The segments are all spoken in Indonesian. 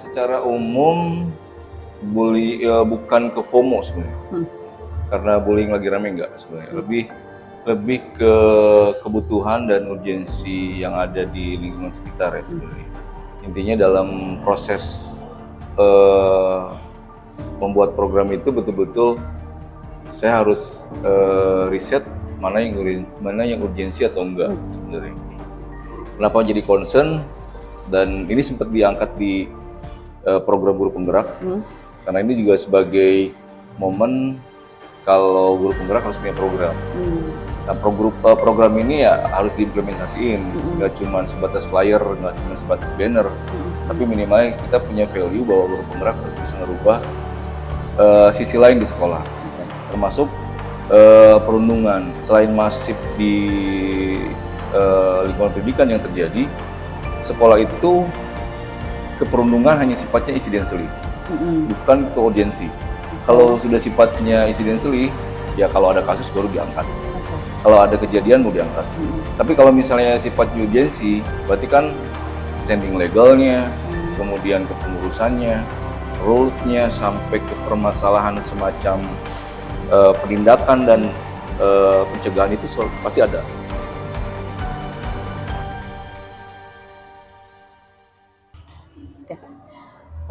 Secara umum bukan ke FOMO sebenarnya. Karena bullying lagi rame enggak sebenarnya. Lebih ke kebutuhan dan urgensi yang ada di lingkungan sekitar ya sebenarnya. Intinya dalam proses membuat program itu betul-betul saya harus riset mana yang urgensi atau enggak sebenarnya. Kenapa jadi concern, dan ini sempat diangkat di program guru penggerak, karena ini juga sebagai momen kalau guru penggerak harus punya program. Nah, program ini ya harus diimplementasiin, nggak cuma sebatas flyer, nggak cuma sebatas banner, tapi minimal kita punya value bahwa guru penggerak harus bisa merubah sisi lain di sekolah, termasuk perundungan. Selain masif di lingkungan pendidikan yang terjadi, sekolah itu keperundungan hanya sifatnya incidentally, bukan ke urgensi. Kalau sudah sifatnya incidentally, ya kalau ada kasus baru diangkat. Kalau ada kejadian mau diangkat. Tapi kalau misalnya sifat urgensi, berarti kan standing legalnya, kemudian kepengurusannya, rules-nya, sampai ke permasalahan semacam penindakan dan pencegahan itu pasti ada.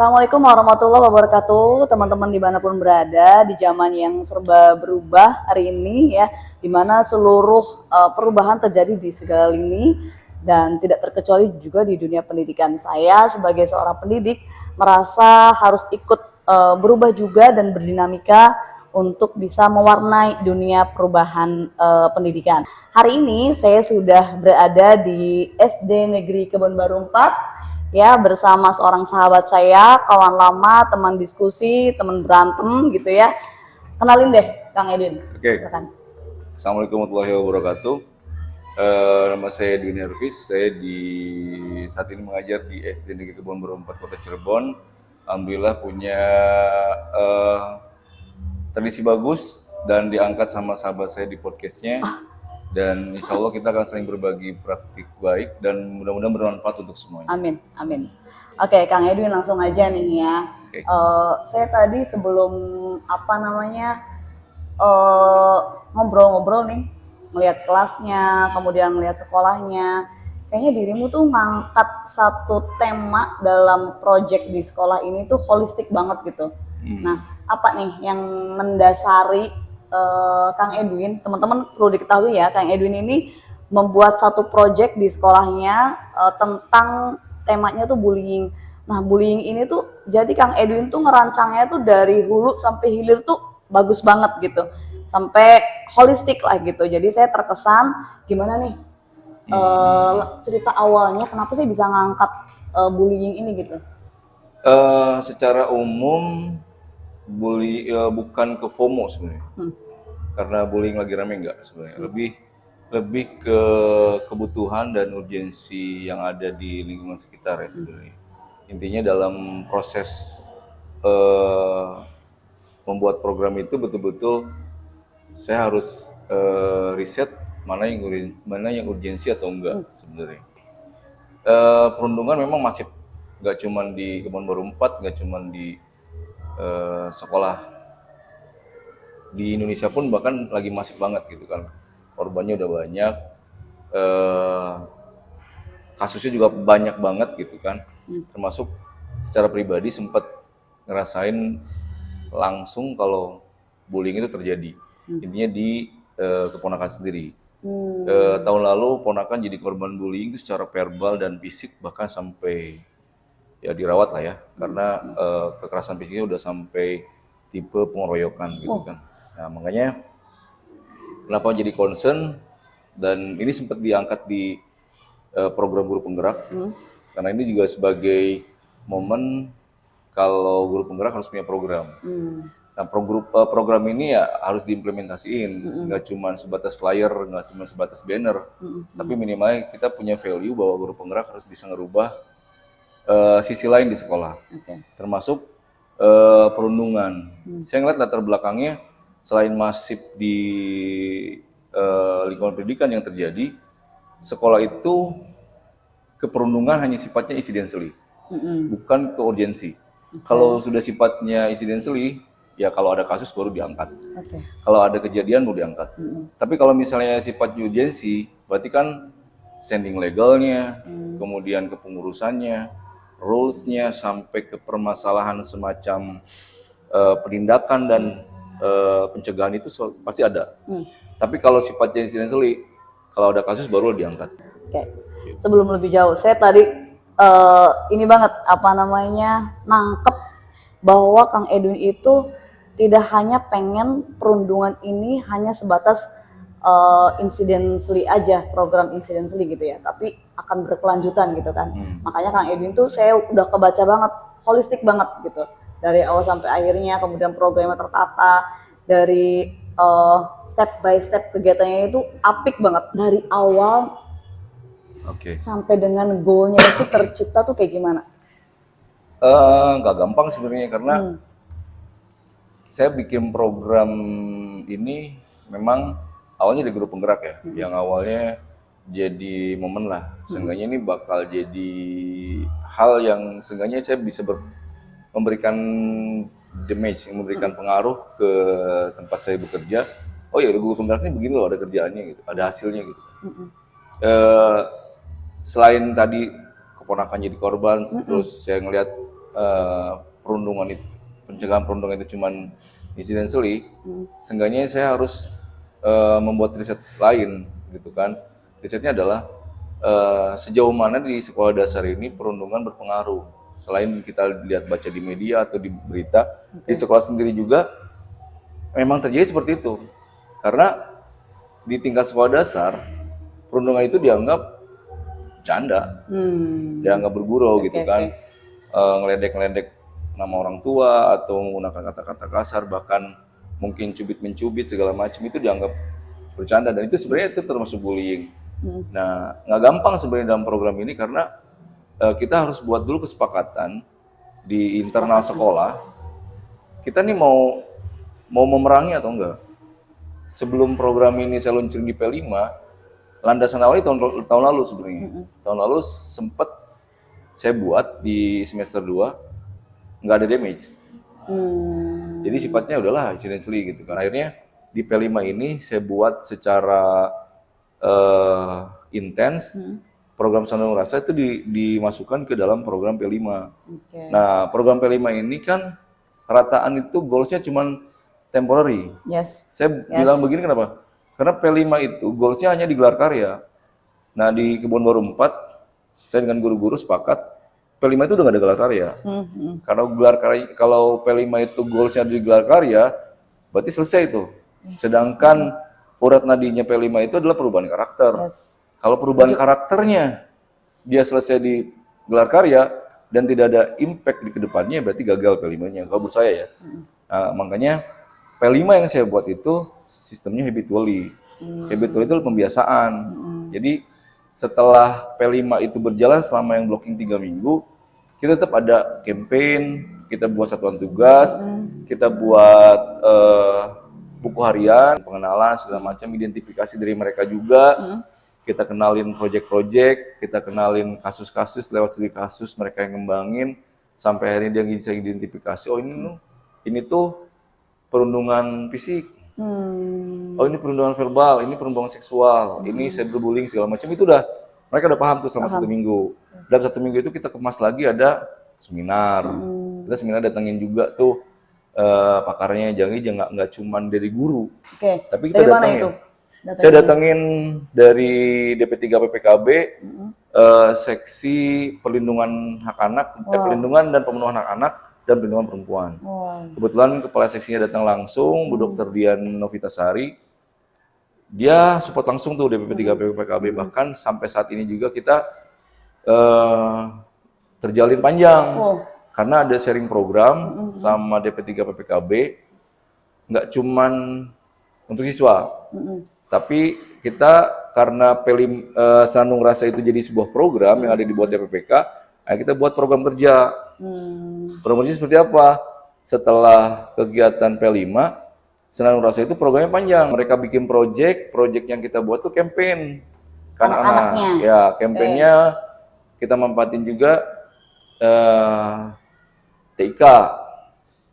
Assalamualaikum warahmatullahi wabarakatuh, teman-teman dimanapun berada di zaman yang serba berubah hari ini ya, dimana seluruh perubahan terjadi di segala lini dan tidak terkecuali juga di dunia pendidikan. Saya sebagai seorang pendidik merasa harus ikut berubah juga dan berdinamika untuk bisa mewarnai dunia perubahan pendidikan. Hari ini saya sudah berada di SD Negeri Kebon Baru 4 ya, bersama seorang sahabat saya, kawan lama, teman diskusi, teman berantem gitu ya. Kenalin deh Kang Edwin. Oke. Assalamualaikum warahmatullahi wabarakatuh. Nama saya Edwin Hervis. Saya saat ini mengajar di SD Negeri Kebon Baru 4 Kota Cirebon. Alhamdulillah punya tradisi bagus dan diangkat sama sahabat saya di podcastnya. Dan insya Allah kita akan saling berbagi praktik baik dan mudah-mudahan bermanfaat untuk semuanya. Amin, amin. Oke, Kang Edwin langsung aja nih ya. Saya tadi sebelum ngobrol-ngobrol nih, melihat kelasnya, kemudian melihat sekolahnya. Kayaknya dirimu tuh ngangkat satu tema dalam project di sekolah ini tuh holistik banget gitu. Nah, apa nih yang mendasari Kang Edwin? Teman-teman perlu diketahui ya, Kang Edwin ini membuat satu project di sekolahnya tentang temanya tuh bullying. Nah, bullying ini tuh jadi Kang Edwin tuh ngerancangnya tuh dari hulu sampai hilir tuh bagus banget gitu, sampai holistik lah gitu. Jadi saya terkesan gimana nih cerita awalnya kenapa sih bisa ngangkat bullying ini gitu? Secara umum bukan ke FOMO sebenarnya. Karena bullying lagi rame enggak sebenarnya. Lebih ke kebutuhan dan urgensi yang ada di lingkungan sekitar ya sebenarnya. Intinya dalam proses membuat program itu betul-betul saya harus riset mana yang urgensi atau enggak sebenarnya. Perundungan memang masif, nggak cuma di Kebon Baru 4, nggak cuma di sekolah di Indonesia pun bahkan lagi masif banget gitu kan. Korbannya udah banyak, kasusnya juga banyak banget gitu kan. Termasuk secara pribadi sempat ngerasain langsung kalau bullying itu terjadi. Intinya di keponakan sendiri. Tahun lalu ponakan jadi korban bullying itu secara verbal dan fisik, bahkan sampai ya dirawat lah ya, karena kekerasan fisiknya udah sampai tipe pengeroyokan gitu kan. Nah, makanya kenapa jadi concern, dan ini sempat diangkat di program guru penggerak, karena ini juga sebagai momen kalau guru penggerak harus punya program. Nah, program ini ya harus diimplementasiin, nggak cuma sebatas flyer, nggak cuma sebatas banner, tapi minimal kita punya value bahwa guru penggerak harus bisa ngerubah sisi lain di sekolah, termasuk perundungan. Saya ngeliat latar belakangnya, selain masif di lingkungan pendidikan yang terjadi, sekolah itu keperundungan hanya sifatnya incidentally, bukan ke urgensi. Kalau sudah sifatnya incidentally, ya kalau ada kasus baru diangkat. Kalau ada kejadian baru diangkat. Tapi kalau misalnya sifat urgensi, berarti kan standing legalnya, kemudian kepengurusannya, rules-nya, sampai ke permasalahan semacam penindakan dan pencegahan itu pasti ada. Tapi kalau sifatnya incidentally, kalau ada kasus baru diangkat. Sebelum lebih jauh, saya tadi ini banget nangkep bahwa Kang Edwin itu tidak hanya pengen perundungan ini hanya sebatas incidentally aja, program incidentally gitu ya, tapi akan berkelanjutan gitu kan. Makanya Kang Edwin tuh saya udah kebaca banget, holistik banget gitu, dari awal sampai akhirnya, kemudian programnya tertata, dari step by step kegiatannya itu apik banget dari awal sampai dengan goalnya itu tercipta tuh kayak gimana? Nggak gampang sebenarnya, karena saya bikin program ini memang awalnya di grup penggerak ya, yang awalnya jadi momen lah. Seenggaknya ini bakal jadi hal yang seenggaknya saya bisa memberikan damage, memberikan pengaruh ke tempat saya bekerja. Oh ya, grup penggerak ini begini loh, ada kerjaannya gitu, ada hasilnya gitu. Selain tadi keponakan jadi korban, terus saya ngelihat perundungan itu, pencegahan perundungan itu cuman incidentally, seenggaknya saya harus membuat riset lain gitu kan. Risetnya adalah sejauh mana di sekolah dasar ini perundungan berpengaruh. Selain kita lihat baca di media atau di berita, di sekolah sendiri juga memang terjadi seperti itu. Karena di tingkat sekolah dasar, perundungan itu dianggap canda, dianggap bergurau gitu kan, ngeledek-ngeledek nama orang tua atau menggunakan kata-kata kasar, bahkan mungkin cubit-mencubit segala macam, itu dianggap bercanda, dan itu sebenarnya itu termasuk bullying. Nah, nggak gampang sebenarnya dalam program ini, karena kita harus buat dulu kesepakatan di internal sekolah. Kita nih mau memerangi atau enggak. Sebelum program ini saya launching di P5, landasan awalnya tahun lalu sebenarnya. Tahun lalu sempat saya buat di semester 2, nggak ada damage. Jadi sifatnya udahlah incidentally gitu kan. Akhirnya di P5 ini saya buat secara intens. Program Sandung Rasa itu dimasukkan ke dalam program P5. Nah, program P5 ini kan rataan itu goalsnya cuman temporary. Saya bilang begini kenapa? Karena P5 itu goalsnya hanya digelar karya. Nah, di Kebun Baru 4, saya dengan guru-guru sepakat P5 itu udah gak ada gelar karya. Kalau P5 itu goalsnya digelar karya, berarti selesai itu. Sedangkan urat nadinya P5 itu adalah perubahan karakter. Kalau perubahan karakternya dia selesai di gelar karya dan tidak ada impact di kedepannya, berarti gagal P5-nya. Kalau menurut saya ya. Nah, makanya P5 yang saya buat itu sistemnya habitually. Habitually itu pembiasaan. Jadi setelah P5 itu berjalan selama yang blocking 3 minggu, kita tetap ada campaign, kita buat satuan tugas, kita buat buku harian, pengenalan segala macam, identifikasi dari mereka juga. Kita kenalin project-project, kita kenalin kasus-kasus, lewat studi kasus mereka yang ngembangin, sampai akhirnya dia bisa identifikasi, oh ini tuh perundungan fisik, oh ini perundungan verbal, ini perundungan seksual, ini cyberbullying segala macam, itu mereka udah paham tuh selama 1 minggu. Dalam 1 minggu itu kita kemas lagi ada seminar, kita seminar datangin juga tuh pakarnya, jangan nggak cuman dari guru, tapi kita datangin. Saya datangin dari DP3 PPKB, seksi perlindungan hak anak, perlindungan dan pemenuhan hak anak dan perlindungan perempuan. Kebetulan kepala seksinya datang langsung, Bu Dr. Dian Novitasari. Dia support langsung tuh DP3 PPKB, bahkan sampai saat ini juga kita terjalin panjang. Karena ada sharing program sama DP3 PPKB, nggak cuman untuk siswa. Tapi kita karena Sandung Rasa itu jadi sebuah program yang ada di bawah TPPK, kita buat program kerja. Program kerja seperti apa? Setelah kegiatan P5, Sandung Rasa itu programnya panjang. Mereka bikin project yang kita buat tuh campaign. Anak-anaknya. Ya, campaignnya kita manfaatin juga eh, TIK.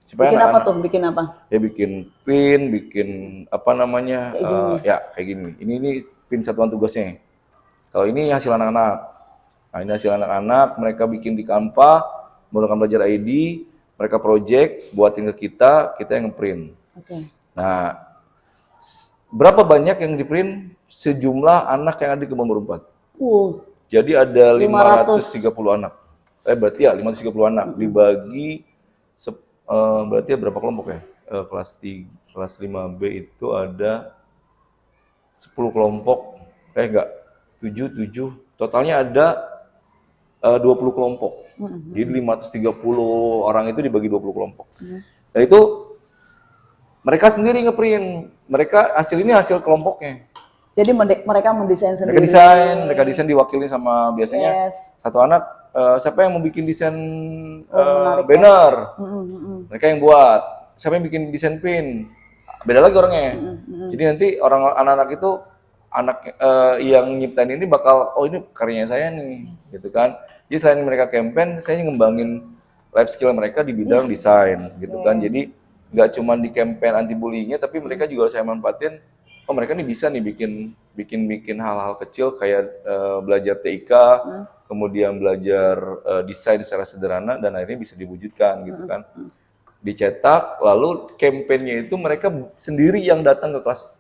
Supaya Bikin apa anak-anak tuh? Bikin apa? ya bikin pin, bikin apa namanya, Kayak gini. ya kayak gini. Ini pin satuan tugasnya. Kalau ini hasil anak-anak. Nah, ini hasil anak-anak, mereka bikin di Canva, menggunakan belajar ID, mereka project, buatin ke kita yang nge-print. Oke. Nah, berapa banyak yang di-print? Sejumlah anak yang ada di Kebon Berempat. Jadi ada 530 anak. Berarti ya 530 anak dibagi berarti ya berapa kelompok ya? Kelas 5B itu ada 10 kelompok. Enggak. 7. Totalnya ada 20 kelompok. Jadi 530 orang itu dibagi 20 kelompok. Dan itu mereka sendiri ngeprint. Hasil ini hasil kelompoknya. Jadi mereka mendesain sendiri. Mereka desain diwakili sama biasanya satu anak. Siapa yang mau bikin desain banner? Mereka yang buat. Siapa yang bikin desain pin? Beda lagi orangnya. Jadi nanti anak-anak itu yang nyiptain ini bakal, oh ini karyanya saya nih, gitu kan. Jadi selain mereka campaign, saya ngembangin life skill mereka di bidang desain, gitu kan. Jadi nggak cuma di campaign anti bullyingnya, tapi mereka juga saya manfaatin. Oh mereka nih bisa nih bikin hal-hal kecil kayak belajar TIK, kemudian belajar desain secara sederhana dan akhirnya bisa diwujudkan gitu kan. Dicetak, lalu campaignnya itu mereka sendiri yang datang ke kelas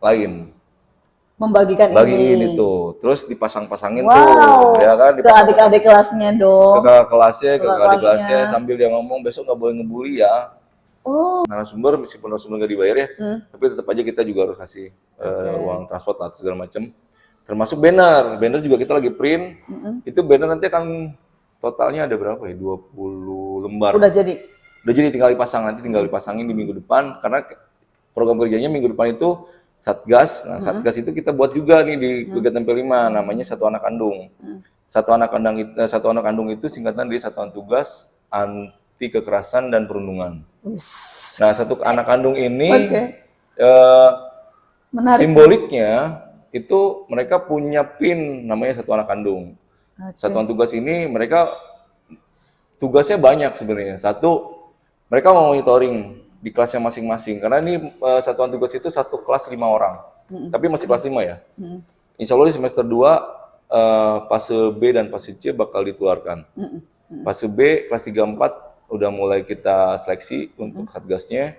lain. Membagikan ini tuh, terus dipasang-pasangin wow, tuh, ya kan? Ke adik-adik kelasnya dong. Ke adik kelasnya sambil dia ngomong besok nggak boleh ngebully ya. Narasumber meskipun narasumber nggak dibayar ya, tapi tetap aja kita juga harus kasih uang transport atau segala macam. Termasuk banner juga kita lagi print. Itu banner nanti akan totalnya ada berapa ya? 20 lembar. Udah jadi tinggal dipasang, nanti tinggal dipasangin di minggu depan karena program kerjanya minggu depan itu Satgas. Nah, Satgas itu kita buat juga nih di kegiatan P5 namanya Satu Anak Kandung. Satu anak kandung itu singkatan dari Satuan Tugas Anti Kekerasan dan Perundungan. Nah, satu anak kandung ini simboliknya itu mereka punya pin namanya Satu Anak Kandung. Satuan tugas ini mereka tugasnya banyak sebenarnya. Satu, mereka mau monitoring di kelasnya masing-masing karena ini satuan tugas itu satu kelas 5 orang. Tapi masih kelas 5 ya. Insya Allah di semester 2 fase B dan fase C bakal dikeluarkan. Fase B kelas 3 4 udah mulai kita seleksi untuk satgasnya.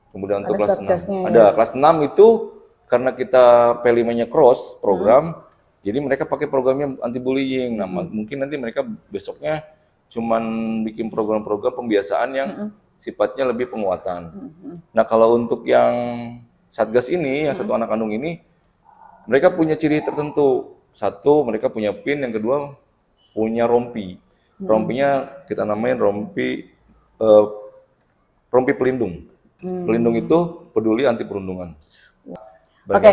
Kemudian untuk kelas 6 ada kelas 6 itu karena kita P5-nya cross program, jadi mereka pakai programnya anti bullying. Nah, mungkin nanti mereka besoknya cuman bikin program-program pembiasaan yang sifatnya lebih penguatan. Nah, kalau untuk yang Satgas ini, yang Satu Anak Kandung ini, mereka punya ciri tertentu. Satu, mereka punya pin. Yang kedua, punya rompi. Rompinya kita namain rompi pelindung. Pelindung itu peduli anti perundungan. Oke,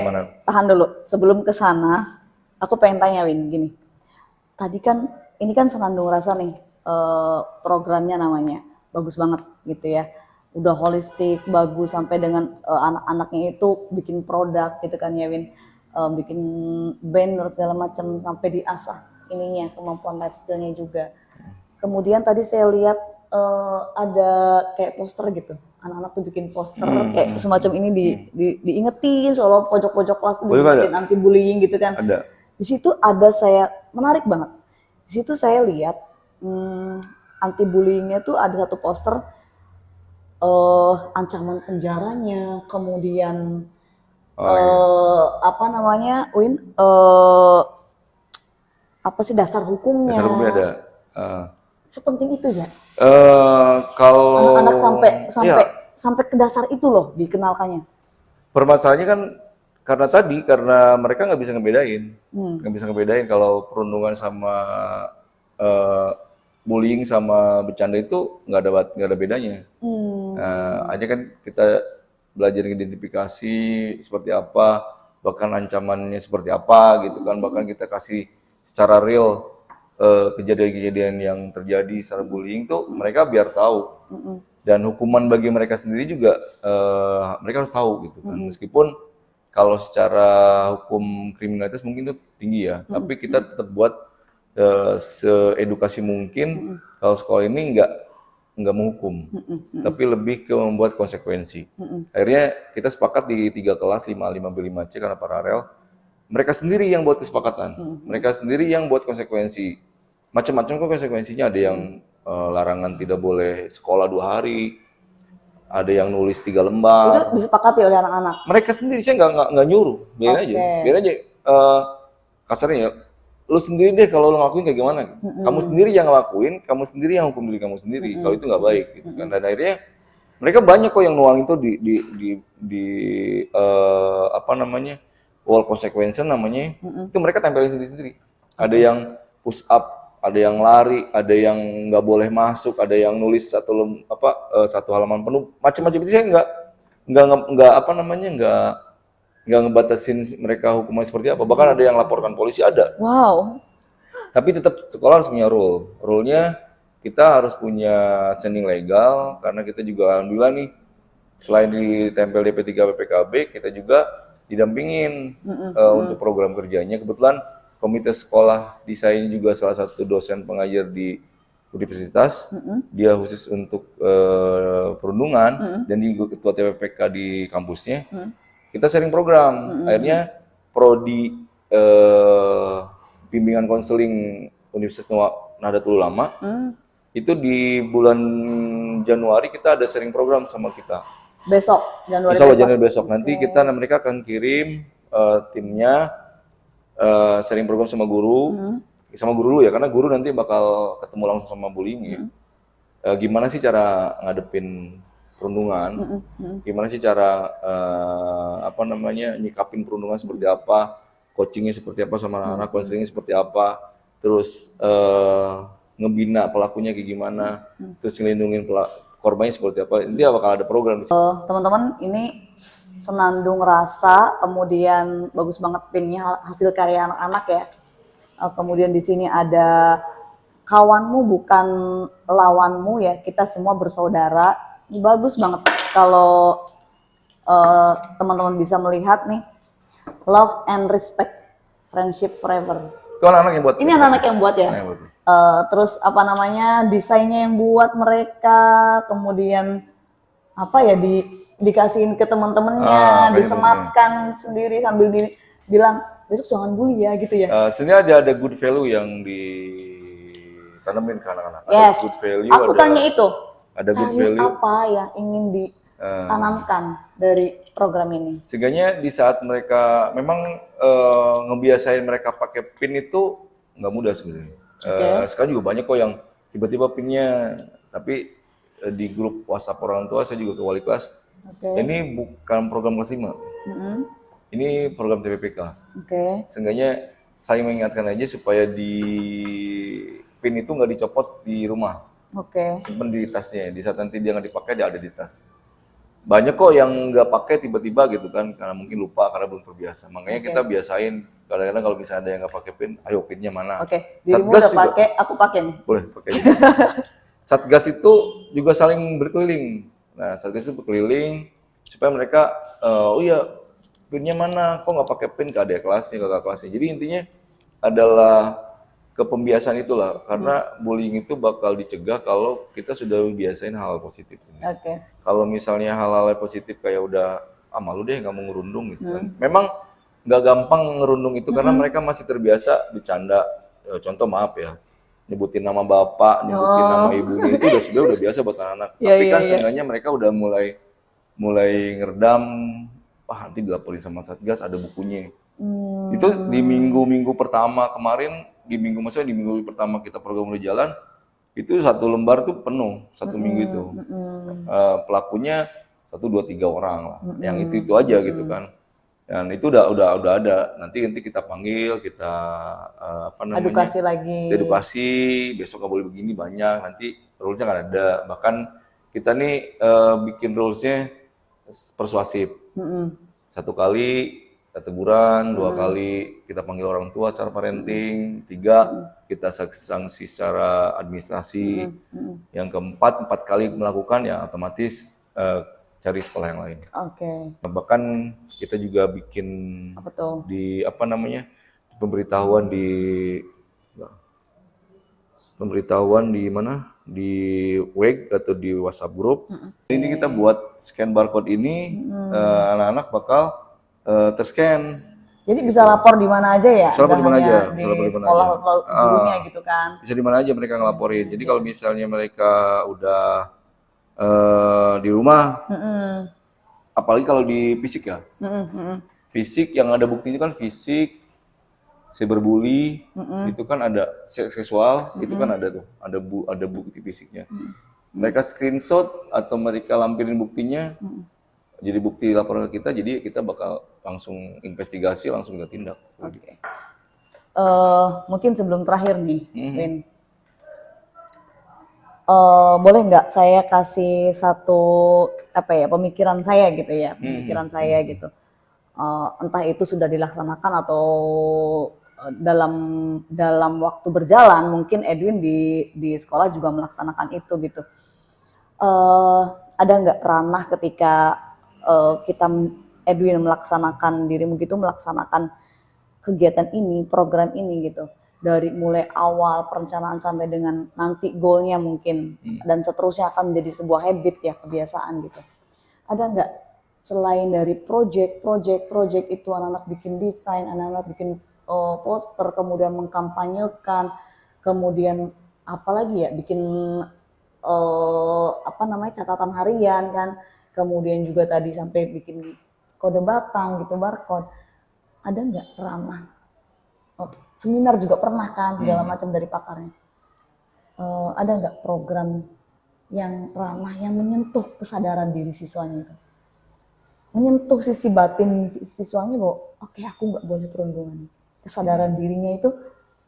tahan dulu. Sebelum ke sana, aku pengen tanya Win, gini. Tadi kan, ini kan Senandung Rasa nih, programnya namanya. Bagus banget gitu ya, udah holistik, bagus sampai dengan anak-anaknya itu bikin produk gitu kan ya Win, bikin banner segala macam sampai diasah ininya kemampuan life skillnya juga. Kemudian tadi saya lihat ada kayak poster gitu, anak-anak tuh bikin poster kayak semacam ini diingetin soal pojok-pojok kelas tuh bikin anti bullying gitu kan. Ada. Di situ ada saya menarik banget. Di situ saya lihat anti bullyingnya tuh ada satu poster ancaman penjaranya, kemudian apa namanya, Win, apa sih dasar hukumnya? Dasar hukumnya ada. Sepenting itu ya. Kalau anak-anak sampai ke dasar itu loh dikenalkannya. Permasalahannya kan karena mereka nggak bisa ngebedain, kalau perundungan sama bullying sama bercanda itu nggak ada bedanya. Hanya kan kita belajar identifikasi seperti apa, bahkan ancamannya seperti apa gitu kan, bahkan kita kasih secara real kejadian-kejadian yang terjadi secara bullying tuh mereka biar tahu. Dan hukuman bagi mereka sendiri juga mereka harus tahu gitu kan. Meskipun kalau secara hukum kriminalitas mungkin itu tinggi ya, tapi kita tetap buat seedukasi mungkin kalau sekolah ini nggak menghukum, tapi lebih ke membuat konsekuensi. Akhirnya kita sepakat di 3 kelas 5B 5C karena paralel. Mereka sendiri yang buat kesepakatan, mereka sendiri yang buat konsekuensi. Macam-macam kok konsekuensinya, ada yang larangan tidak boleh sekolah 2 hari, ada yang nulis 3 Itu lembar. disepakati oleh anak-anak. Mereka sendiri, saya nggak nyuruh, biarin aja. Kasarnya ya, lu sendiri deh kalau lu ngelakuin kayak gimana. Kamu sendiri yang ngelakuin, kamu sendiri yang hukum diri kamu sendiri. Kalau itu nggak baik, gitu kan. Dan akhirnya mereka banyak kok yang nuang itu di apa namanya, wall consequence namanya. Itu mereka tempelin sendiri-sendiri. Ada yang push up, ada yang lari, ada yang nggak boleh masuk, ada yang nulis satu halaman penuh, macam-macam. Itu saya nggak apa namanya, nggak ngebatasin mereka hukumannya seperti apa. Bahkan ada yang laporkan polisi, ada. Wow. Tapi tetap sekolah harus punya rule. Rule-nya kita harus punya standing legal, karena kita juga alhamdulillah nih, selain ditempel DP3 PPKB, kita juga didampingin untuk program kerjanya. Kebetulan komite sekolah di saya ini juga salah satu dosen pengajar di universitas, dia khusus untuk perundungan, dan juga ketua TPPK di kampusnya. Kita sharing program. Akhirnya prodi bimbingan konseling Universitas Nahdlatul Ulama itu di bulan Januari kita ada sharing program sama kita. Besok, Januari Insya Allah besok. Januari besok. Nanti mereka akan kirim timnya sharing program sama guru. Sama guru dulu ya, karena guru nanti bakal ketemu langsung sama bullying ya. Gimana sih cara ngadepin perundungan? Gimana sih cara nyikapin perundungan seperti apa? Coachingnya seperti apa sama anak-anak, konselingnya seperti apa? Terus ngebina pelakunya kayak gimana? Terus ngelindungin korbannya seperti apa? Nanti bakal ada program. Teman-teman, ini senandung rasa, kemudian bagus banget pinnya, hasil karya anak-anak ya. Kemudian di sini ada kawanmu bukan lawanmu ya, kita semua bersaudara. Ini bagus banget kalau teman-teman bisa melihat nih, love and respect, friendship forever. Itu anak-anak yang buat. Ini anak-anak yang buat ya. Terus desainnya yang buat mereka, kemudian dikasihin ke teman-temannya, disematkan sendiri sambil bilang besok jangan bully ya gitu ya. Sebenarnya ada good value yang ditanamin ke anak-anak. Yes. Ada good value. Aku tanya itu. Ada good value. Apa yang ingin ditanamkan dari program ini? Sehingga di saat mereka memang ngebiasain mereka pakai pin itu nggak mudah sebenarnya. Sekarang juga banyak kok yang tiba-tiba pinnya, tapi di grup WhatsApp orang tua saya juga ke wali kelas. Ini bukan program kelas 5. Ini program TPPK. Seenggaknya saya mengingatkan aja supaya di pin itu nggak dicopot di rumah. Simpen di tasnya. Di saat nanti dia nggak dipakai, dia ada di tas. Banyak kok yang nggak pakai tiba-tiba gitu kan, karena mungkin lupa, karena belum terbiasa. Makanya kita biasain. Kadang-kadang kalau misalnya ada yang nggak pakai pin, ayo pinnya mana? Dirimu udah pakai, aku pakai nih. Boleh pakai. Satgas itu juga saling berkeliling. Nah, Satgas itu berkeliling supaya mereka, pinnya mana? Kok nggak pakai pin ke adik kelasnya, kakak kelasnya. Jadi intinya adalah kepembiasaan itulah, karena bullying itu bakal dicegah kalau kita sudah biasain hal positif. Kalau misalnya hal-hal positif kayak udah malu deh nggak mau ngerundung gitu kan. Memang nggak gampang ngerundung itu karena mereka masih terbiasa bercanda. Contoh maaf ya, nyebutin nama bapak, nyebutin nama ibunya itu udah biasa buat anak-anak. Tapi kan seenggaknya mereka udah mulai ngeredam. Nanti dilaporin sama Satgas, ada bukunya. Itu di minggu pertama kemarin, di minggu pertama kita program udah jalan, itu 1 lembar tuh penuh, 1 minggu itu. Pelakunya 1, 2, 3 orang lah, yang itu aja gitu kan. Dan itu udah ada. Nanti kita panggil, kita edukasi lagi. Edukasi, besok nggak boleh begini banyak. Nanti rules-nya kan ada. Bahkan kita nih bikin rules-nya persuasif. 1 kali teguran, 2 kali kita panggil orang tua secara parenting, 3 kita sanksi secara administrasi, yang keempat 4 kali melakukan ya otomatis cari sekolah yang lain. Bahkan kita juga bikin di pemberitahuan di pemberitahuan di mana, di WEG atau di WhatsApp group. Ini kita buat scan barcode ini, anak-anak bakal terscan. Jadi bisa lapor di mana aja ya? Bisa lapor Nggak di mana hanya aja, di bisa lapor di mana sekolah aja. atau gurunya gitu kan? Bisa di mana aja mereka ngelaporin. Jadi kalau misalnya mereka udah di rumah, apalagi kalau di fisik ya, fisik yang ada buktinya kan fisik, cyberbully, itu kan ada seksual, itu kan ada tuh, ada bukti fisiknya. Mereka screenshot atau mereka lampirin buktinya, jadi bukti laporan ke kita, jadi kita bakal langsung investigasi, langsung kita tindak. Oke. Mungkin sebelum terakhir nih, Win. Boleh nggak saya kasih satu pemikiran saya gitu ya, pemikiran saya gitu. Entah itu sudah dilaksanakan atau dalam waktu berjalan, mungkin Edwin di sekolah juga melaksanakan itu gitu. Ada nggak ranah ketika kita Edwin melaksanakan dirimu gitu, melaksanakan kegiatan ini, program ini gitu, dari mulai awal perencanaan sampai dengan nanti goalnya mungkin dan seterusnya akan menjadi sebuah habit ya, kebiasaan gitu. Ada nggak selain dari project itu anak-anak bikin desain, anak-anak bikin poster, kemudian mengkampanyekan, kemudian apalagi ya bikin catatan harian kan, kemudian juga tadi sampai bikin kode batang gitu, barcode. Ada nggak ranah? Seminar juga pernah kan, segala macam dari pakarnya. Ada nggak program yang ranah yang menyentuh kesadaran diri siswanya itu? Menyentuh sisi batin siswanya bahwa oke, aku nggak boleh perundungan. Kesadaran dirinya itu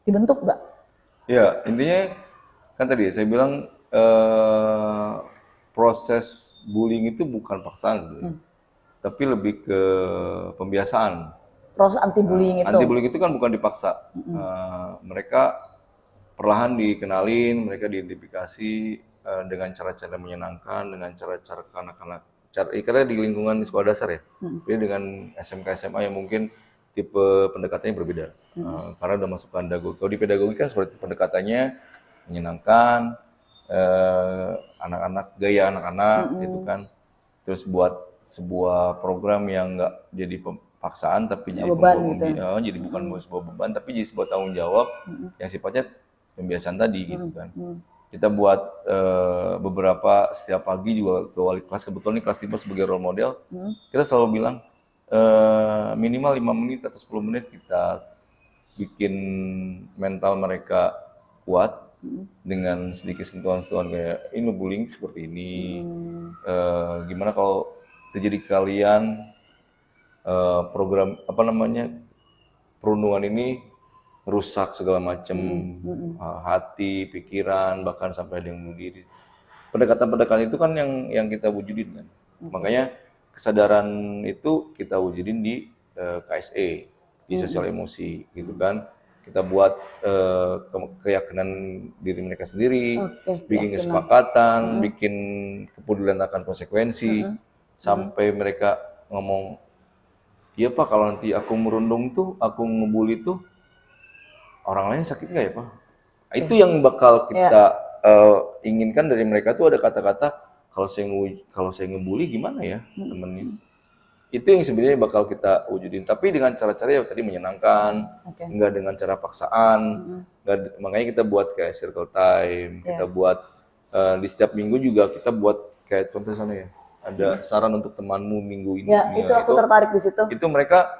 dibentuk nggak? Ya, intinya kan tadi saya bilang proses bullying itu bukan paksaan sebenarnya, tapi lebih ke pembiasaan. Proses anti-bullying itu? Anti-bullying itu kan bukan dipaksa. Mereka perlahan dikenalin, mereka diidentifikasi dengan cara-cara menyenangkan, dengan cara-cara kanak-kanak. Kita di lingkungan sekolah dasar ya, jadi dengan SMK SMA yang mungkin tipe pendekatannya berbeda. Karena udah masuk pedagogi. Kalau di pedagogi kan seperti pendekatannya menyenangkan, anak-anak, gaya anak-anak gitu kan. Terus buat sebuah program yang nggak jadi paksaan tapi jadi beban gitu. Jadi bukan sebuah beban tapi jadi sebuah tanggung jawab yang sifatnya pembiasaan tadi gitu kan. Kita buat beberapa setiap pagi juga ke wali kelas, kebetulan ini kelas 5 sebagai role model. Kita selalu bilang minimal 5 menit atau 10 menit kita bikin mental mereka kuat dengan sedikit sentuhan-sentuhan kayak ini bullying seperti ini. Gimana kalau terjadi ke kalian program perundungan ini rusak segala macam, hati, pikiran, bahkan sampai ada yang bunuh diri. Pendekatan-pendekatan itu kan yang kita wujudin kan. Makanya kesadaran itu kita wujudin di KSE, di sosial emosi gitu kan. Kita buat keyakinan diri mereka sendiri, bikin kesepakatan, bikin kepedulian akan konsekuensi, sampai mereka ngomong, iya Pak, kalau nanti aku merundung tuh, aku ngebully tuh, orang lain sakit nggak ya Pak? Itu yang bakal kita inginkan dari mereka tuh ada kata-kata, kalau saya ngebully gimana ya temennya? Itu yang sebenarnya bakal kita wujudin, tapi dengan cara-cara yang tadi menyenangkan, nggak dengan cara paksaan. Makanya kita buat kayak circle time, kita buat di setiap minggu juga kita buat kayak contoh sana ya, ada saran untuk temanmu minggu ini. Ya, itu aku tertarik di situ. Itu mereka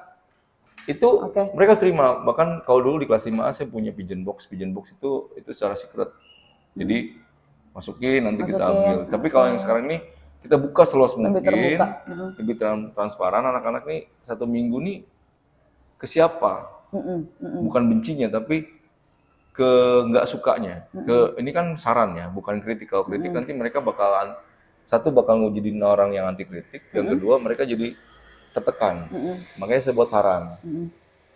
harus terima. Bahkan kalau dulu di kelas 5A saya punya pigeon box itu secara secret. Jadi masukin nanti kita ambil. Tapi kalau yang sekarang ini kita buka seluas mungkin, lebih transparan. Anak-anak nih 1 minggu nih ke siapa? Bukan bencinya, tapi ke nggak sukanya. Ini kan saran ya, bukan kritik. Kalau kritik nanti mereka bakal ngewujudin orang yang anti kritik. Yang kedua mereka jadi tertekan. Makanya saya buat saran.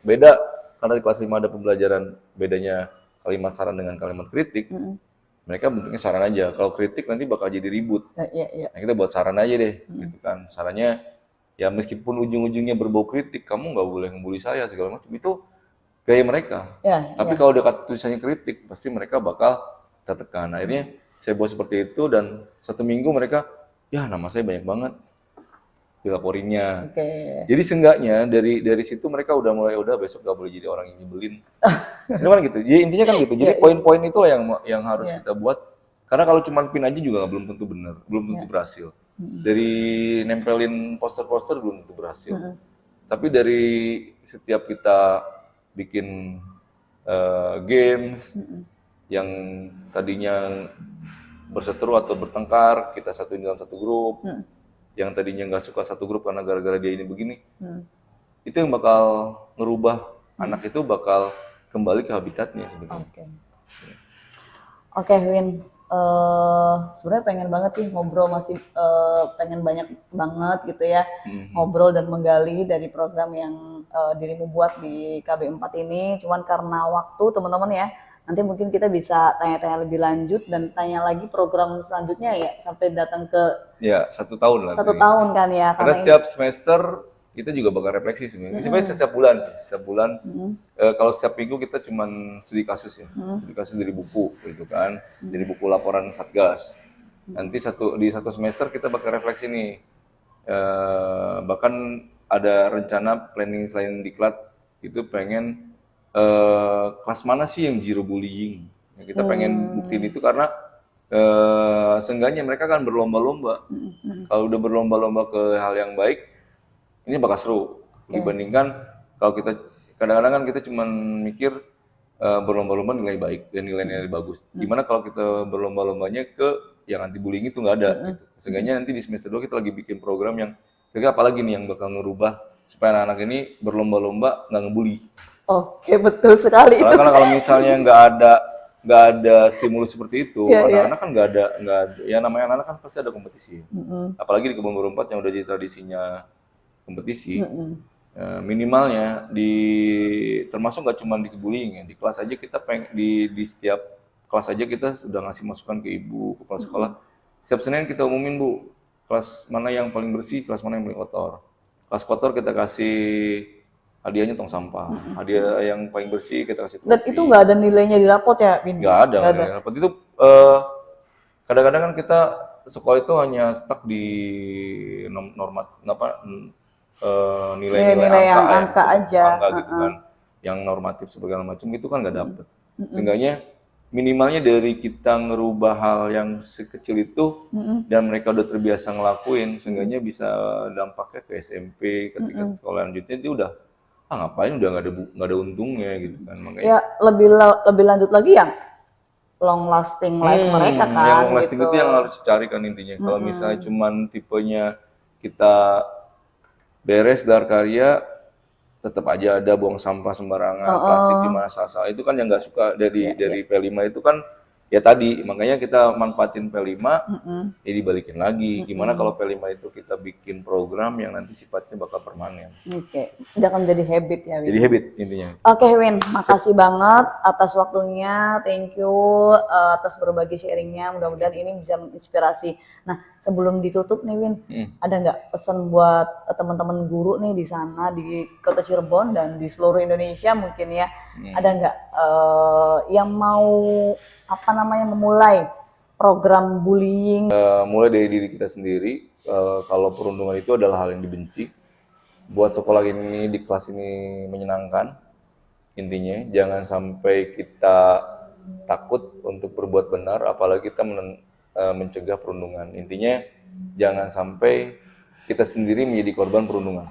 Beda, karena di kelas 5 ada pembelajaran bedanya kalimat saran dengan kalimat kritik. Mereka bentuknya saran aja. Kalau kritik nanti bakal jadi ribut. Nah, kita buat saran aja deh, gitu kan. Sarannya ya meskipun ujung-ujungnya berbau kritik, kamu nggak boleh ngebully saya segala macam. Itu gaya mereka. Tapi kalau dekat tulisannya kritik, pasti mereka bakal kita tekan. Akhirnya saya buat seperti itu dan 1 minggu mereka, ya nama saya banyak banget dilaporinnya. Oke. Jadi seenggaknya dari situ mereka udah mulai besok gak boleh jadi orang yang nyebelin. Ini kan gitu. Jadi intinya kan gitu. Jadi poin-poin itulah yang harus kita buat. Karena kalau cuma pin aja juga belum tentu benar, belum tentu berhasil. Dari nempelin poster-poster belum tentu berhasil. Tapi dari setiap kita bikin games yang tadinya berseteru atau bertengkar, kita satuin dalam satu grup. Yang tadinya nggak suka satu grup karena gara-gara dia ini begini, itu yang bakal ngerubah anak itu bakal kembali ke habitatnya sebenarnya. Oke, Win. Sebenarnya pengen banget sih ngobrol, masih pengen banyak banget gitu ya ngobrol dan menggali dari program yang dirimu buat di KB4 ini. Cuman karena waktu teman-teman ya, nanti mungkin kita bisa tanya-tanya lebih lanjut dan tanya lagi program selanjutnya ya sampai datang ke 1 tahun lah. 1 tahun kan ya. Karena setiap semester kita juga bakal refleksi sebenarnya. Sebenarnya setiap bulan sih, setiap bulan. Kalau setiap minggu kita cuman studi kasus ya, studi kasus dari buku gitu kan, dari buku laporan Satgas. Nanti di satu semester kita bakal refleksi nih. Bahkan ada rencana planning selain diklat itu pengen kelas mana sih yang zero bullying. Kita pengen buktiin itu karena seenggaknya mereka kan berlomba-lomba. Kalau udah berlomba-lomba ke hal yang baik, ini bakal seru dibandingkan kalau kita kadang-kadang kan kita cuma mikir berlomba-lomba nilai baik dan nilai-nilai bagus. Gimana kalau kita berlomba-lombanya ke yang anti bullying itu nggak ada. Gitu. Seenggaknya nanti di semester 2 kita lagi bikin program yang kira-kira apa lagi nih yang bakal ngerubah supaya anak-anak ini berlomba-lomba nggak ngebully. Oke, betul sekali itu. Karena kalau misalnya nggak ada stimulus seperti itu, anak-anak kan nggak ada, ya namanya anak-anak kan pasti ada kompetisi. Apalagi di Kebun Berempat yang udah jadi tradisinya kompetisi, minimalnya termasuk nggak cuma di bullying ya, di kelas aja kita di setiap kelas aja kita sudah ngasih masukan ke ibu, ke kepala sekolah. Setiap Senin kita umumin, Bu, kelas mana yang paling bersih, kelas mana yang paling kotor. Kelas kotor kita kasih hadiahnya tong sampah. Hadiah yang paling bersih kita kasih trofi. Dan itu nggak ada nilainya di rapot ya, Bin? Nggak ada. Rapot itu kadang-kadang kan kita sekolah itu hanya stuck di nilai-nilai yang angka aja. Angka gitu kan. Yang normatif segala macam itu kan nggak dapet. Seenggaknya minimalnya dari kita ngerubah hal yang sekecil itu dan mereka udah terbiasa ngelakuin, seenggaknya bisa dampaknya ke SMP, ketika sekolah lanjutnya dia udah ngapain, udah nggak ada untungnya gitu kan. Makanya ya lebih lanjut lagi yang long lasting life mereka kan. Yang long lasting gitu. itu yang harus dicari kan intinya. Kalau misalnya cuman tipenya kita beres gelar karya, tetap aja ada buang sampah sembarangan, plastik di mana salah. Itu kan yang nggak suka dari P5 itu kan ya tadi, makanya kita manfaatin P5, ya dibalikin lagi. Gimana kalau P5 itu kita bikin program yang nanti sifatnya bakal permanen. Oke, udah akan menjadi habit ya, Win. Jadi habit intinya. Oke, Win, makasih banget atas waktunya, thank you atas berbagi sharingnya. Mudah-mudahan ini bisa menginspirasi. Nah, sebelum ditutup nih, Win, ada nggak pesan buat teman-teman guru nih di sana di Kota Cirebon dan di seluruh Indonesia mungkin ya? Ada nggak yang mau memulai program bullying? Mulai dari diri kita sendiri. Kalau perundungan itu adalah hal yang dibenci. Buat sekolah ini di kelas ini menyenangkan. Intinya jangan sampai kita takut untuk berbuat benar, apalagi kita mencegah perundungan. Intinya jangan sampai kita sendiri menjadi korban perundungan.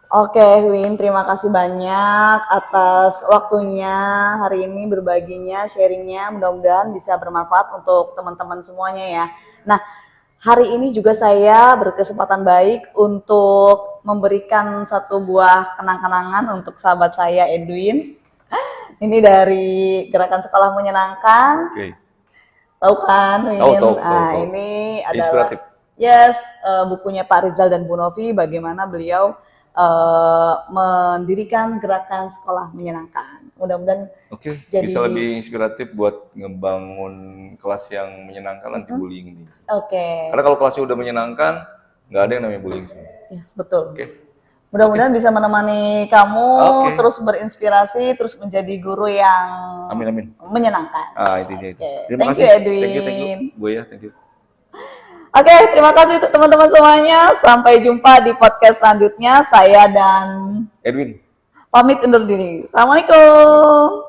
Oke, Win, terima kasih banyak atas waktunya hari ini, berbaginya, sharingnya. Mudah-mudahan bisa bermanfaat untuk teman-teman semuanya ya. Nah, hari ini juga saya berkesempatan baik untuk memberikan satu buah kenang-kenangan untuk sahabat saya, Edwin. Ini dari Gerakan Sekolah Menyenangkan. Oke. Tahu kan, Win? Tahu. Ini adalah inspiratif. Bukunya Pak Rizal dan Bu Novi, bagaimana beliau mendirikan Gerakan Sekolah Menyenangkan. Mudah-mudahan bisa lebih inspiratif buat ngebangun kelas yang menyenangkan anti bullying ini. Karena kalau kelasnya udah menyenangkan, nggak ada yang namanya bullying sih. Yes, betul. Mudah-mudahan bisa menemani kamu Oke. terus berinspirasi, terus menjadi guru yang Amin. menyenangkan. Intinya itu. Oke, Terima thank kasih. you Edwin. Thank you. Buya, thank you. Oke, terima kasih teman-teman semuanya. Sampai jumpa di podcast selanjutnya. Saya dan Edwin. pamit undur diri. Assalamualaikum.